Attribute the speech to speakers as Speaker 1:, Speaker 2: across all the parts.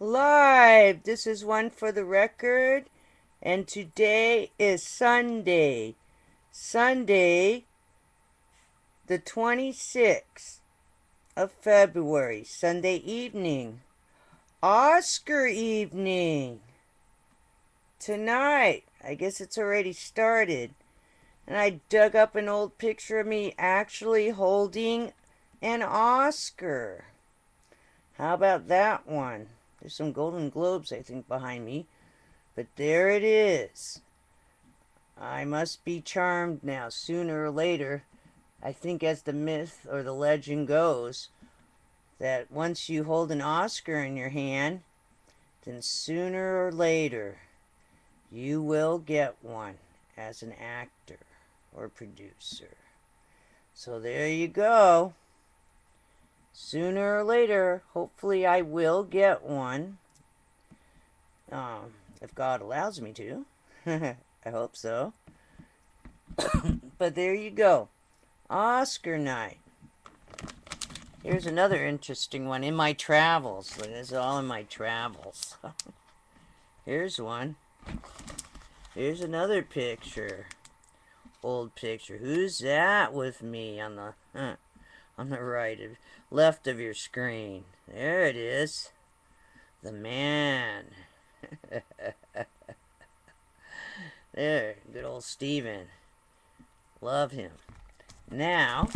Speaker 1: Live. This is one for the record, and today is Sunday. Sunday, the 26th of February, Sunday evening. Oscar evening. Tonight. I guess it's already started. And I dug up an old picture of me actually holding an Oscar. How about that one? There's some Golden Globes, I think, behind me. But there it is. I must be charmed now, sooner or later. I think, as the myth or the legend goes, that once you hold an Oscar in your hand, then sooner or later you will get one as an actor or producer. So there you go. Sooner or later, hopefully I will get one. If God allows me to. I hope so. But there you go. Oscar night. Here's another interesting one in my travels. Look, this is all in my travels. Here's one. Here's another picture. Old picture. Who's that with me on the left of your screen? There it is. The man. There, good old Steven. Love him. Now,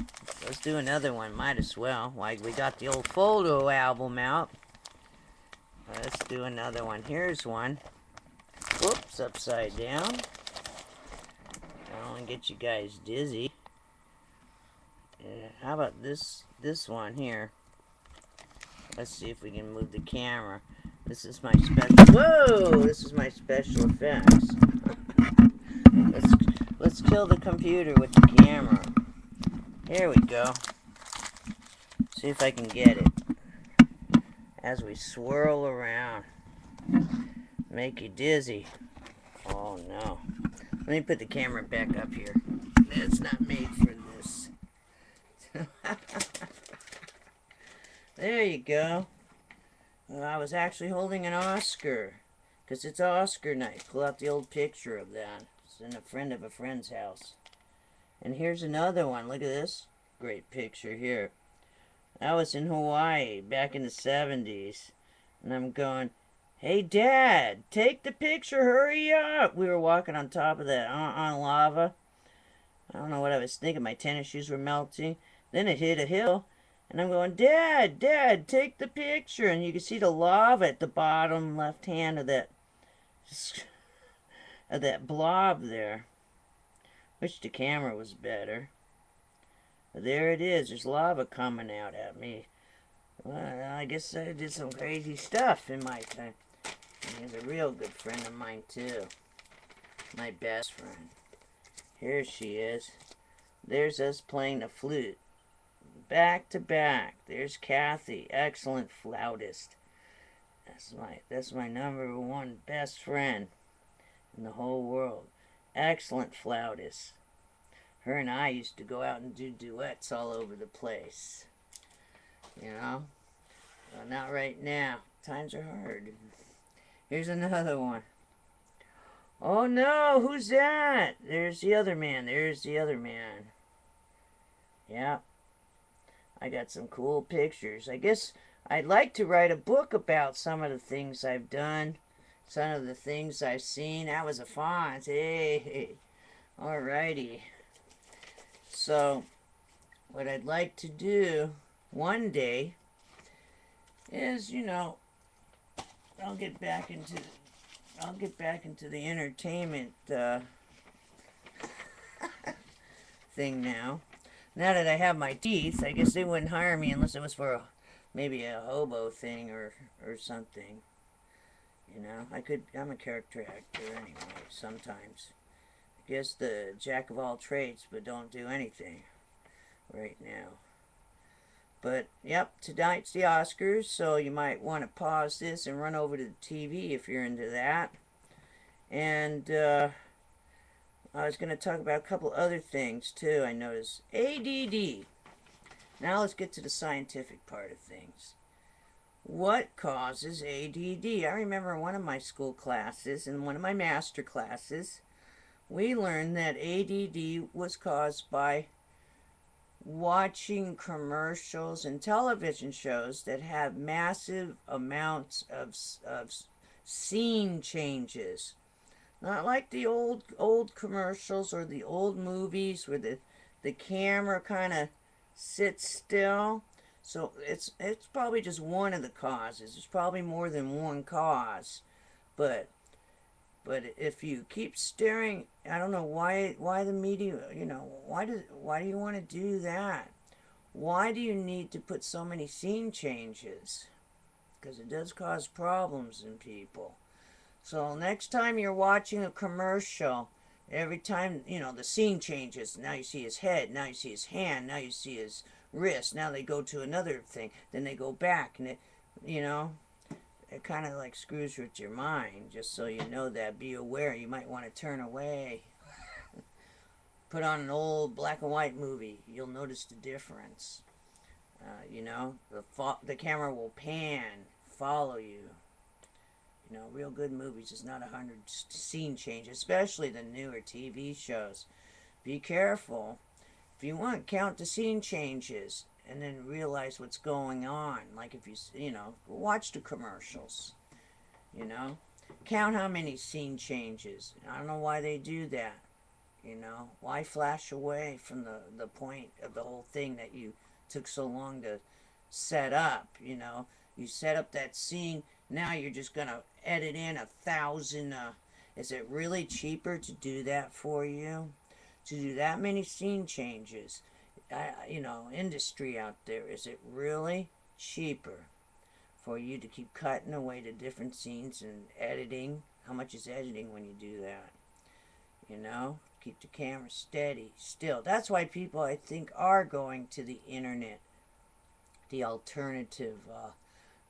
Speaker 1: let's do another one. Might as well. Like, we got the old photo album out. Let's do another one. Here's one. Whoops, upside down. I don't want to get you guys dizzy. How about this one here? Let's see if we can move the camera. This is my special... Whoa! This is my special effects. Let's kill the computer with the camera. Here we go. See if I can get it. As we swirl around. Make you dizzy. Oh no. Let me put the camera back up here. It's not made for this. There you go. Well, I was actually holding an Oscar. Because it's Oscar night. Pull out the old picture of that. It's in a friend of a friend's house. And here's another one. Look at this. Great picture here. I was in Hawaii back in the 70s. And I'm going, hey, Dad, take the picture. Hurry up. We were walking on top of that on lava. I don't know what I was thinking. My tennis shoes were melting. Then it hit a hill. And I'm going, Dad, take the picture. And you can see the lava at the bottom left hand of that blob there. Wish the camera was better. But there it is. There's lava coming out at me. Well, I guess I did some crazy stuff in my time. And he's a real good friend of mine, too. My best friend. Here she is. There's us playing the flute. Back to back. There's Kathy. Excellent flautist. That's my number one best friend in the whole world. Excellent flautist. Her and I used to go out and do duets all over the place. You know? Well, not right now. Times are hard. Here's another one. Oh no, who's that? There's the other man. Yeah. I got some cool pictures. I guess I'd like to write a book about some of the things I've done. Some of the things I've seen. That was a font. Hey. Alrighty. So, what I'd like to do one day is, I'll get back into the entertainment thing now. Now that I have my teeth, I guess they wouldn't hire me unless it was for maybe a hobo thing or something. I'm a character actor anyway, sometimes. I guess the jack of all trades, but don't do anything right now. But, yep, tonight's the Oscars, so you might want to pause this and run over to the TV if you're into that. And, I was going to talk about a couple other things, too, I noticed. ADD. Now let's get to the scientific part of things. what causes ADD. I remember one of my school classes, in one of my master classes, we learned that ADD was caused by watching commercials and television shows that have massive amounts of scene changes. Not like the old commercials or the old movies where the camera kind of sits still. So it's probably just one of the causes. There's probably more than one cause, but if you keep staring, I don't know why the media, why do you want to do that? Why do you need to put so many scene changes? Because it does cause problems in people. So next time you're watching a commercial, every time, the scene changes, now you see his head, now you see his hand, now you see his wrist, now they go to another thing, then they go back, and it kind of like screws with your mind, just so you know that. Be aware, you might want to turn away. Put on an old black and white movie, you'll notice the difference. The camera will pan, follow you. Real good movies is not 100 scene changes, especially the newer TV shows. Be careful. If you want, count the scene changes and then realize what's going on. Like if watch the commercials. Count how many scene changes. I don't know why they do that. Why flash away from the point of the whole thing that you took so long to set up? You set up that scene. Now you're just gonna edit in 1,000. Is it really cheaper to do that for you? To do that many scene changes? Industry out there, is it really cheaper for you to keep cutting away to different scenes and editing? How much is editing when you do that? Keep the camera steady. Still, that's why people, I think, are going to the internet, the alternative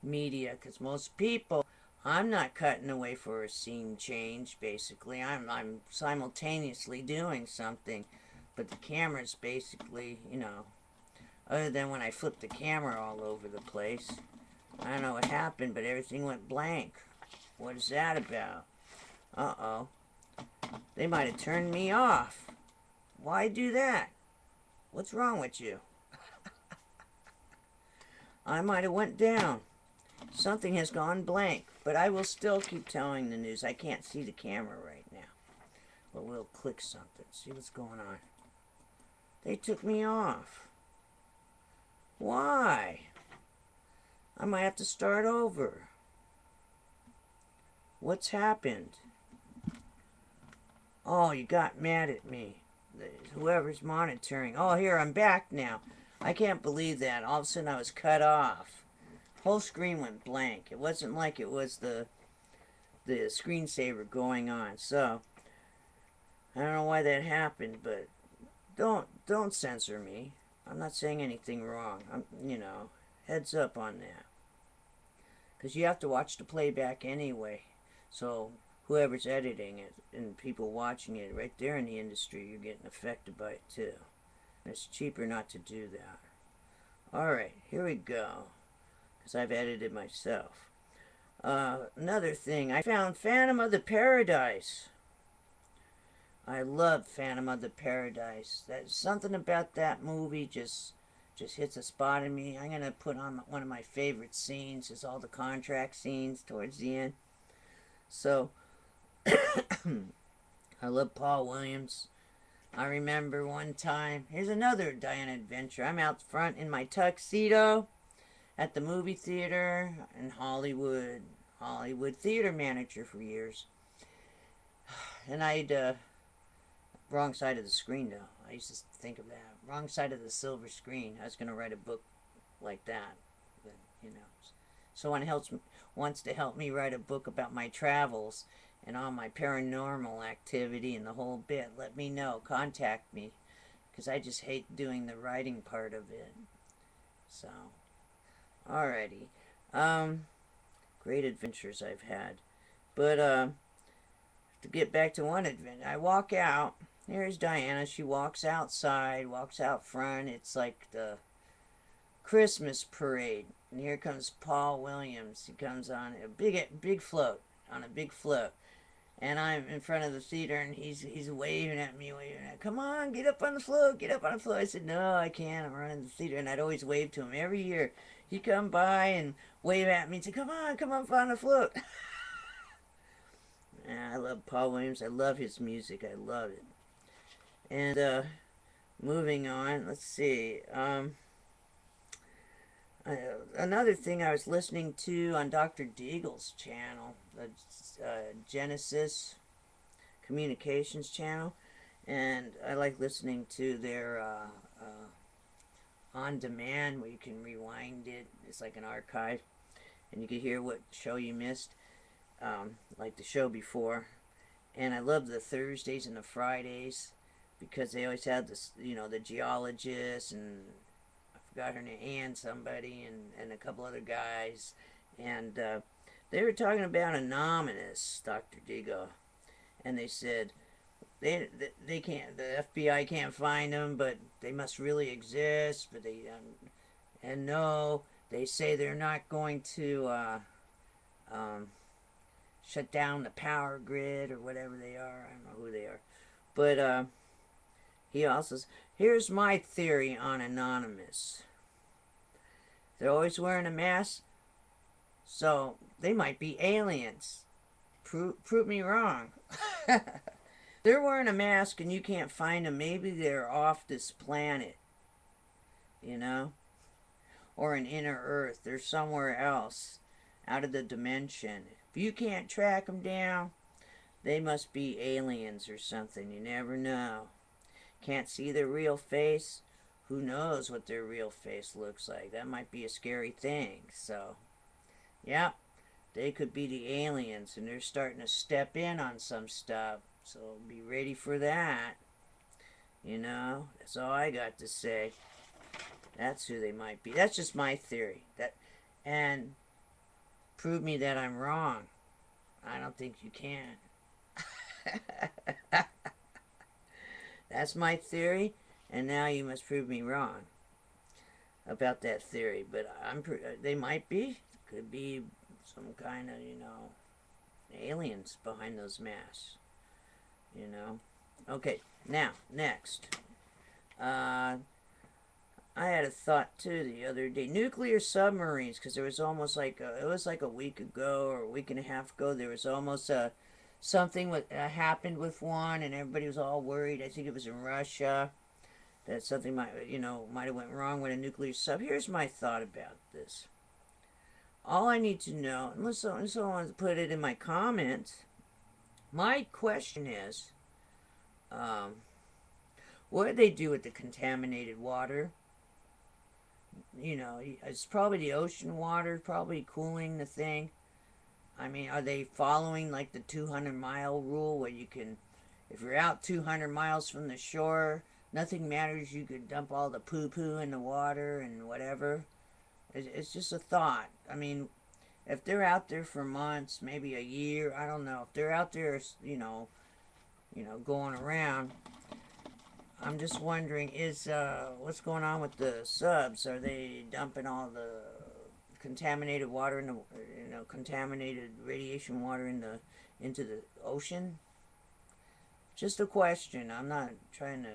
Speaker 1: media, because most people, I'm not cutting away for a scene change. Basically, I'm simultaneously doing something, but the camera's basically, other than when I flipped the camera all over the place. I don't know what happened, but everything went blank. What is that about? Uh-oh. They might have turned me off. Why do that? What's wrong with you? I might have went down. Something has gone blank, but I will still keep telling the news. I can't see the camera right now. But we'll click something, see what's going on. They took me off. Why? I might have to start over. What's happened? Oh, you got mad at me. Whoever's monitoring. Oh, here, I'm back now. I can't believe that. All of a sudden I was cut off. Whole screen went blank. It wasn't like it was the screensaver going on. So I don't know why that happened, but don't censor me. I'm not saying anything wrong. Heads up on that. Because you have to watch the playback anyway. So whoever's editing it and people watching it right there in the industry, you're getting affected by it too. And it's cheaper not to do that. Alright, here we go. Because I've edited myself. Another thing, I found Phantom of the Paradise. I love Phantom of the Paradise. There's something about that movie just hits a spot in me. I'm going to put on one of my favorite scenes, is all the contract scenes towards the end. So, I love Paul Williams. I remember one time, here's another Diana adventure. I'm out front in my tuxedo at the movie theater in Hollywood theater manager for years. And wrong side of the screen though. I used to think of that. Wrong side of the silver screen. I was going to write a book like that. But, someone wants to help me write a book about my travels and all my paranormal activity and the whole bit. Let me know. Contact me. Because I just hate doing the writing part of it. So, alrighty. Great adventures I've had. But, to get back to one adventure, I walk out. Here's Diana. She walks outside, walks out front. It's like the Christmas parade. And here comes Paul Williams. He comes on a big float, on a big float. And I'm in front of the theater, and he's waving at me, come on, get up on the float, get up on the float. I said, no, I can't. I'm running the theater, and I'd always wave to him every year. He'd come by and wave at me and say, come up on the float. I love Paul Williams. I love his music. I love it. And moving on, let's see. Another thing I was listening to on Dr. Deagle's channel, the Genesis Communications channel, and I like listening to their on demand where you can rewind it. It's like an archive, and you can hear what show you missed, like the show before. And I love the Thursdays and the Fridays because they always have this, the geologists, and I forgot her name, Ann somebody, and a couple other guys, and they were talking about Anonymous, Dr. Deagle, and they said they can't, the FBI can't find them, but they must really exist. But and no, they say they're not going to shut down the power grid or whatever they are. I don't know who they are, but he also says, here's my theory on Anonymous. They're always wearing a mask, so they might be aliens. Prove me wrong. They're wearing a mask and you can't find them. Maybe they're off this planet, or an inner Earth. They're somewhere else, out of the dimension. If you can't track them down, they must be aliens or something. You never know. Can't see their real face. Who knows what their real face looks like? That might be a scary thing. So, yeah, they could be the aliens, and they're starting to step in on some stuff. So be ready for that. That's all I got to say. That's who they might be. That's just my theory. And prove me that I'm wrong. I don't think you can. That's my theory, and now you must prove me wrong about that theory. But they might be. Could be some kind of, aliens behind those masks. Okay, now, next. I had a thought, too, the other day. Nuclear submarines, because there was almost it was like a week ago or a week and a half ago, there was almost something happened with one, and everybody was all worried. I think it was in Russia, that something might have went wrong with a nuclear sub. Here's my thought about this. All I need to know, unless someone wants to put it in my comments, my question is, what did they do with the contaminated water? It's probably the ocean water, probably cooling the thing. I mean, are they following like the 200-mile rule where you can, if you're out 200 miles from the shore, nothing matters, you could dump all the poo-poo in the water and whatever? It's just a thought. I mean, if they're out there for months, maybe a year, I don't know. If they're out there, going around, I'm just wondering, what's going on with the subs? Are they dumping all the contaminated water in the, contaminated radiation water into the ocean? Just a question. I'm not trying to,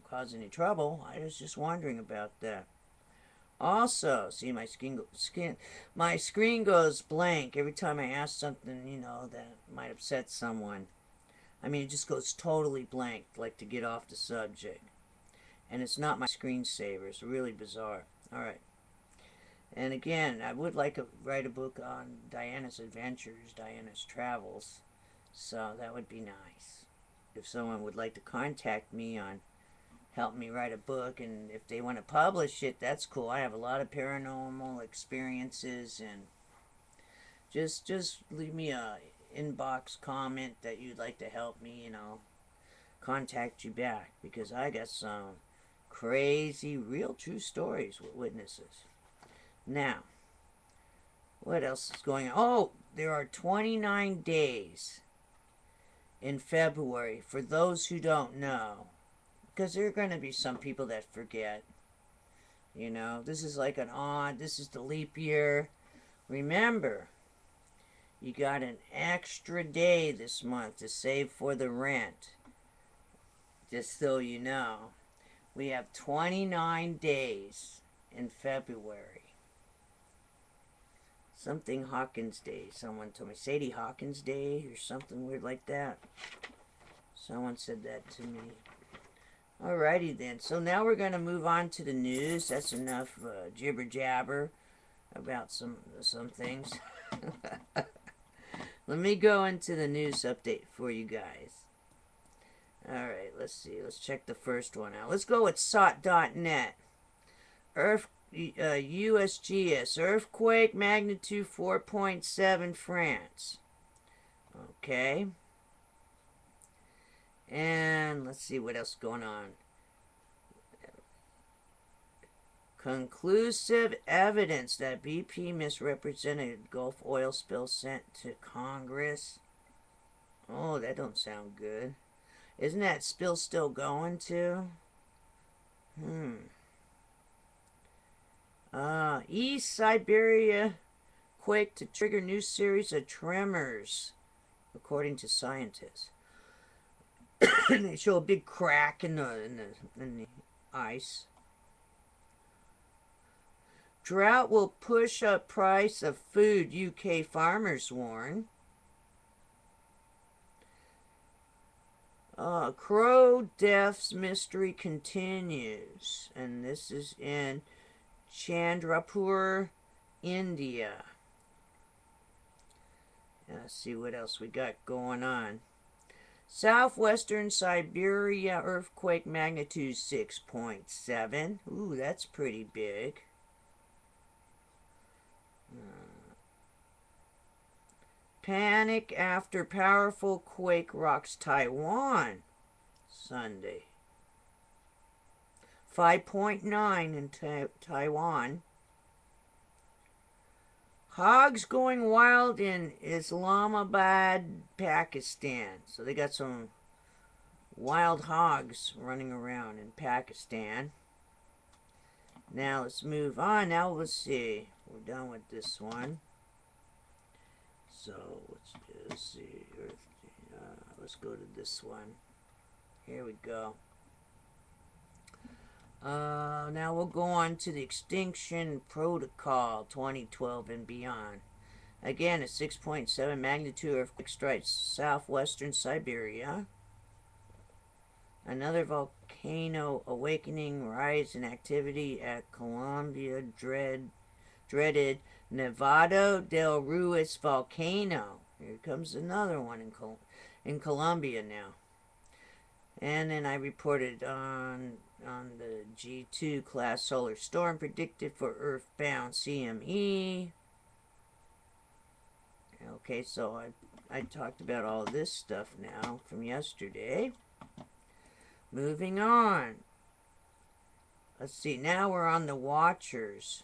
Speaker 1: cause any trouble. I was just wondering about that. Also, see, my screen goes blank every time I ask something, that might upset someone. I mean, it just goes totally blank, like to get off the subject. And it's not my screensaver. It's really bizarre. All right. And again, I would like to write a book on Diana's adventures, Diana's travels. So that would be nice. If someone would like to contact me on help me write a book, and if they want to publish it, that's cool. I have a lot of paranormal experiences, and just leave me a inbox comment that you'd like to help me, contact you back, because I got some crazy, real true stories with witnesses. Now, what else is going on? Oh, there are 29 days in February, for those who don't know, because there are going to be some people that forget. You know, this is like an odd, this is the leap year. Remember, you got an extra day this month to save for the rent. Just so you know, we have 29 days in February. Something Hawkins Day. Someone told me. Sadie Hawkins Day or something weird like that. Someone said that to me. Alrighty then. So now we're going to move on to the news. That's enough jibber jabber about some things. Let me go into the news update for you guys. Alright, let's see. Let's check the first one out. Let's go with SOT.net. USGS, earthquake magnitude 4.7 France. Okay. And let's see what else is going on. Conclusive evidence that BP misrepresented Gulf oil spill sent to Congress. Oh, that don't sound good. Isn't that spill still going too? East Siberia quake to trigger new series of tremors, according to scientists. They show a big crack in the ice. Drought will push up price of food, UK farmers warn. Crow deaths mystery continues. And this is in Chandrapur, India. Let's see what else we got going on. Southwestern Siberia earthquake magnitude 6.7. Ooh, that's pretty big. Panic after powerful quake rocks Taiwan Sunday. 5.9 in Taiwan. Hogs going wild in Islamabad, Pakistan. So they got some wild hogs running around in Pakistan. Now let's move on. Now let's see. We're done with this one. So let's just see. Let's go to this one. Here we go. Now we'll go on to the Extinction Protocol 2012 and beyond. Again, a 6.7 magnitude earthquake strikes southwestern Siberia. Another volcano awakening, rise in activity at Colombia dreaded Nevado del Ruiz volcano. Here comes another one in Colombia now. And then I reported on the G2 class solar storm predicted for earthbound CME. Okay, so I talked about all this stuff now from yesterday. Moving on. Let's see, now we're on the Watchers.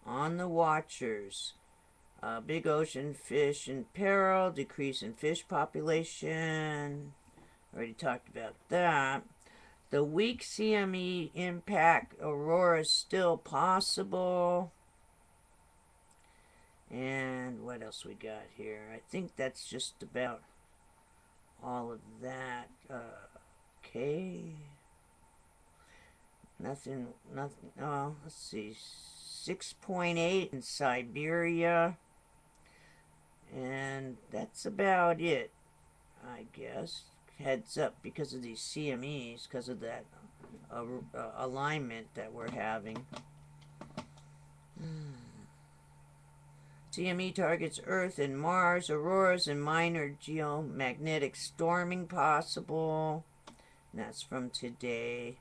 Speaker 1: On the Watchers. Big ocean fish in peril, decrease in fish population. Already talked about that. The weak CME impact aurora is still possible. And what else we got here? I think that's just about all of that. Okay. Nothing. Oh, let's see. 6.8 in Siberia. And that's about it, I guess. Heads up because of these CMEs, because of that alignment that we're having. CME targets Earth and Mars, auroras and minor geomagnetic storming possible. And that's from today.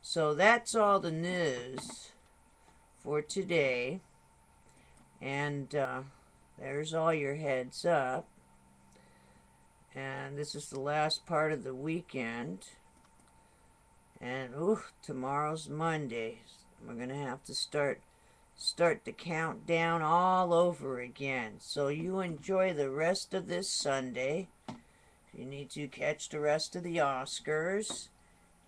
Speaker 1: So that's all the news for today. And there's all your heads up. And this is the last part of the weekend. And tomorrow's Monday. We're going to have to start the countdown all over again. So you enjoy the rest of this Sunday. You need to catch the rest of the Oscars.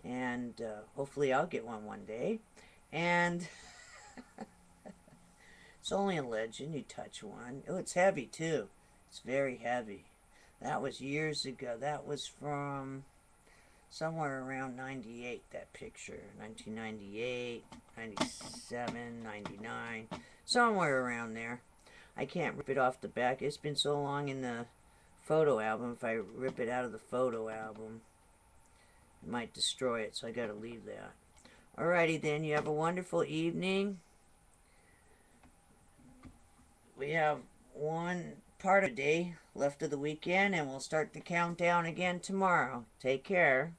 Speaker 1: And hopefully I'll get one day. And it's only a legend. You touch one. Oh, it's heavy too. It's very heavy. That was years ago. That was from somewhere around 98, that picture. 1998, 97, 99. Somewhere around there. I can't rip it off the back. It's been so long in the photo album. If I rip it out of the photo album, it might destroy it, so I gotta leave that. Alrighty then, you have a wonderful evening. We have one part of the day left of the weekend, and we'll start the countdown again tomorrow. Take care.